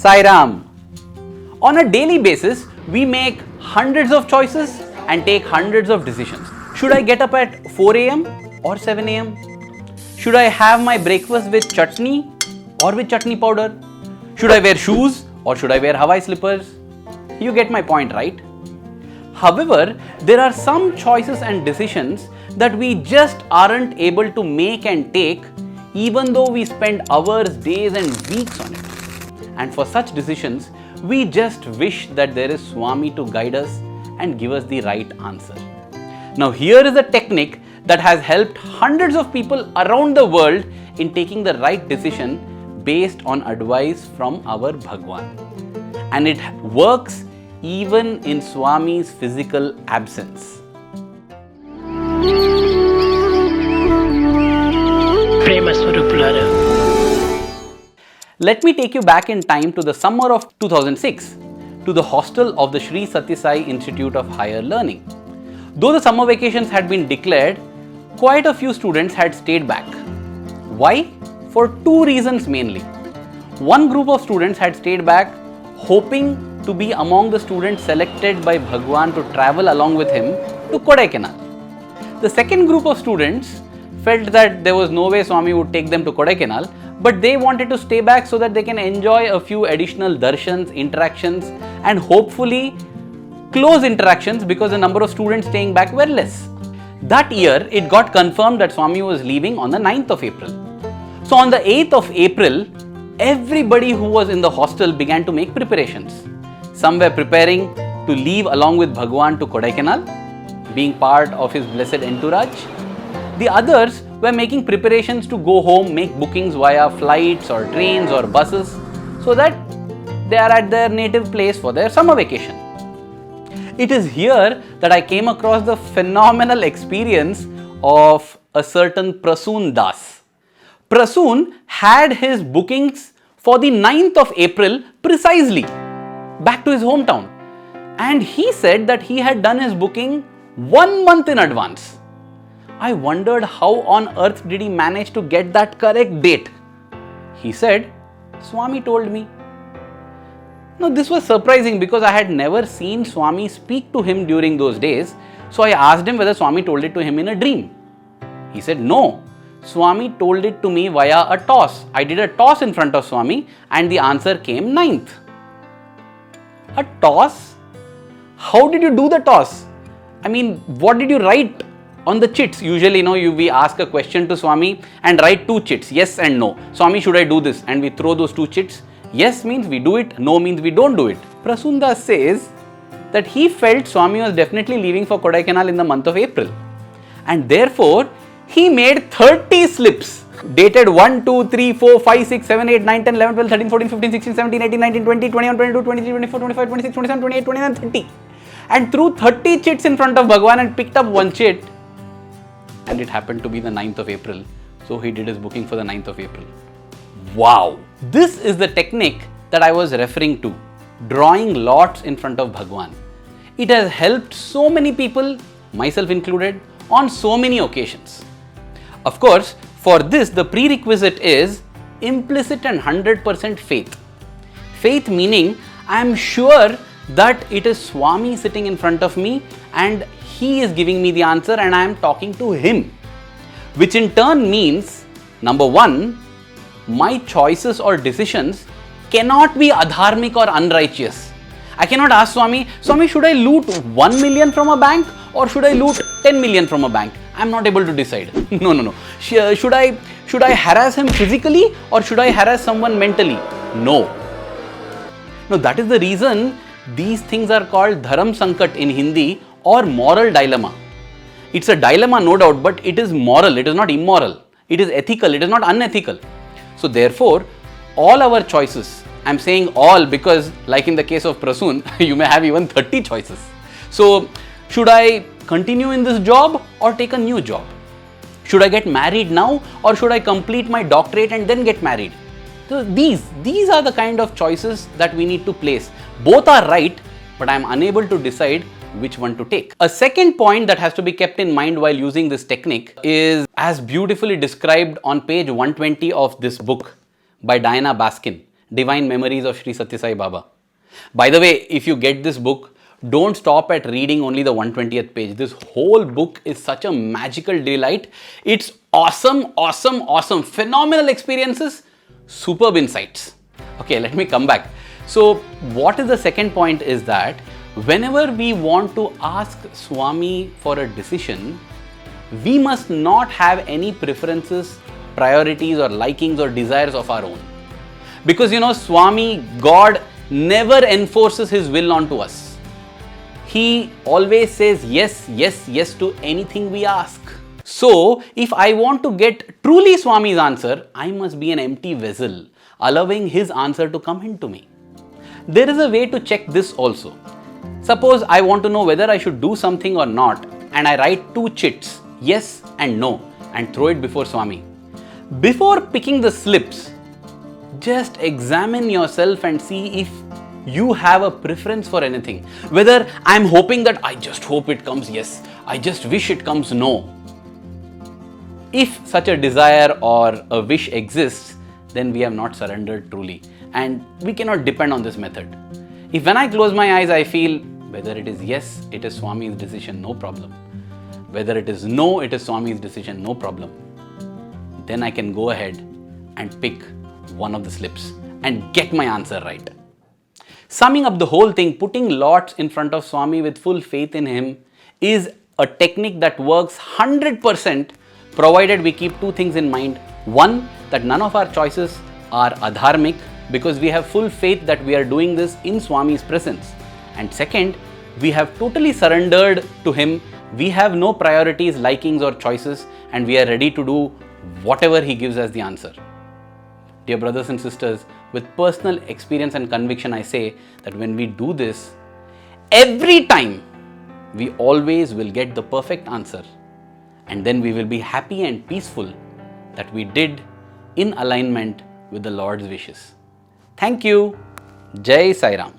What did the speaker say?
Sairam. On a daily basis, we make hundreds of choices and take hundreds of decisions. Should I get up at 4 am or 7 am? Should I have my breakfast with chutney or with chutney powder? Should I wear shoes or should I wear Hawaii slippers? You get my point, right? However, there are some choices and decisions that we just aren't able to make and take, even though we spend hours, days and weeks on it. And for such decisions, we just wish that there is Swami to guide us and give us the right answer. Now here is a technique that has helped hundreds of people around the world in taking the right decision based on advice from our Bhagwan. And it works even in Swami's physical absence. Let me take you back in time to the summer of 2006 to the hostel of the Sri Sathya Sai Institute of Higher Learning. Though the summer vacations had been declared, quite a few students had stayed back. Why? For two reasons mainly. One group of students had stayed back hoping to be among the students selected by Bhagwan to travel along with him to Kodaikanal. The second group of students felt that there was no way Swami would take them to Kodaikanal, but they wanted to stay back so that they can enjoy a few additional darshans, interactions and hopefully close interactions because the number of students staying back were less. That year, it got confirmed that Swami was leaving on the 9th of April. So on the 8th of April, everybody who was in the hostel began to make preparations. Some were preparing to leave along with Bhagwan to Kodaikanal, being part of his blessed entourage. The others were making preparations to go home, make bookings via flights or trains or buses so that they are at their native place for their summer vacation. It is here that I came across the phenomenal experience of a certain Prasoon Das. Prasoon had his bookings for the 9th of April precisely back to his hometown, and he said that he had done his booking 1 month in advance. I wondered how on earth did he manage to get that correct date. He said, Swami told me. Now this was surprising because I had never seen Swami speak to him during those days, so I asked him whether Swami told it to him in a dream. He said, no, Swami told it to me via a toss. I did a toss in front of Swami and the answer came 9th. A toss? How did you do the toss? I mean, what did you write on the chits? Usually, we ask a question to Swami and write 2 chits, yes and no. Swami, should I do this? And we throw those 2 chits. Yes means we do it, no means we don't do it. Prasoon Das says that he felt Swami was definitely leaving for Kodaikanal in the month of April. And therefore, he made 30 slips dated 1, 2, 3, 4, 5, 6, 7, 8, 9, 10, 11, 12, 13, 14, 15, 16, 17, 18, 19, 20, 21, 22, 23, 24, 25, 26, 27, 28, 29, 30. And threw 30 chits in front of Bhagwan and picked up 1 chit. And it happened to be the 9th of April. So he did his booking for the 9th of April. Wow! This is the technique that I was referring to, drawing lots in front of Bhagwan. It has helped so many people, myself included, on so many occasions. Of course, for this the prerequisite is implicit and 100% faith. Faith meaning I am sure that it is Swami sitting in front of me and he is giving me the answer and I am talking to him. Which in turn means, number 1, my choices or decisions cannot be adharmic or unrighteous. I cannot ask Swami, should I loot 1 million from a bank or should I loot 10 million from a bank? I am not able to decide. No. Should I harass him physically or should I harass someone mentally? No. No, that is the reason these things are called dharam sankat in Hindi or moral dilemma. It's a dilemma, no doubt, but it is moral, it is not immoral. It is ethical, it is not unethical. So therefore, all our choices, I'm saying all because like in the case of Prasoon, you may have even 30 choices. So should I continue in this job or take a new job? Should I get married now or should I complete my doctorate and then get married? So these are the kind of choices that we need to place. Both are right, but I am unable to decide which one to take. A second point that has to be kept in mind while using this technique is as beautifully described on page 120 of this book by Diana Baskin. Divine Memories of Sri Sathya Sai Baba. By the way, if you get this book, don't stop at reading only the 120th page. This whole book is such a magical delight. It's awesome, awesome, awesome. Phenomenal experiences, superb insights. Okay, let me come back. So, what is the second point is that whenever we want to ask Swami for a decision, we must not have any preferences, priorities, or likings or desires of our own. Because Swami, God, never enforces his will onto us. He always says yes, yes, yes to anything we ask. So, if I want to get truly Swami's answer, I must be an empty vessel, allowing his answer to come into me. There is a way to check this also. Suppose I want to know whether I should do something or not, and I write 2 chits, yes and no, and throw it before Swami. Before picking the slips, just examine yourself and see if you have a preference for anything. Whether I'm hoping that I just hope it comes yes, I just wish it comes no. If such a desire or a wish exists, then we have not surrendered truly, and we cannot depend on this method. If when I close my eyes, I feel whether it is yes, it is Swami's decision, no problem. Whether it is no, it is Swami's decision, no problem. Then I can go ahead and pick one of the slips and get my answer right. Summing up the whole thing, putting lots in front of Swami with full faith in him is a technique that works 100% provided we keep 2 things in mind. One, that none of our choices are adharmic because we have full faith that we are doing this in Swami's presence. And second, we have totally surrendered to him. We have no priorities, likings or choices, and we are ready to do whatever he gives as the answer. Dear brothers and sisters, with personal experience and conviction, I say that when we do this, every time we always will get the perfect answer, and then we will be happy and peaceful that we did in alignment with the Lord's wishes. Thank you. Jai Sai Ram.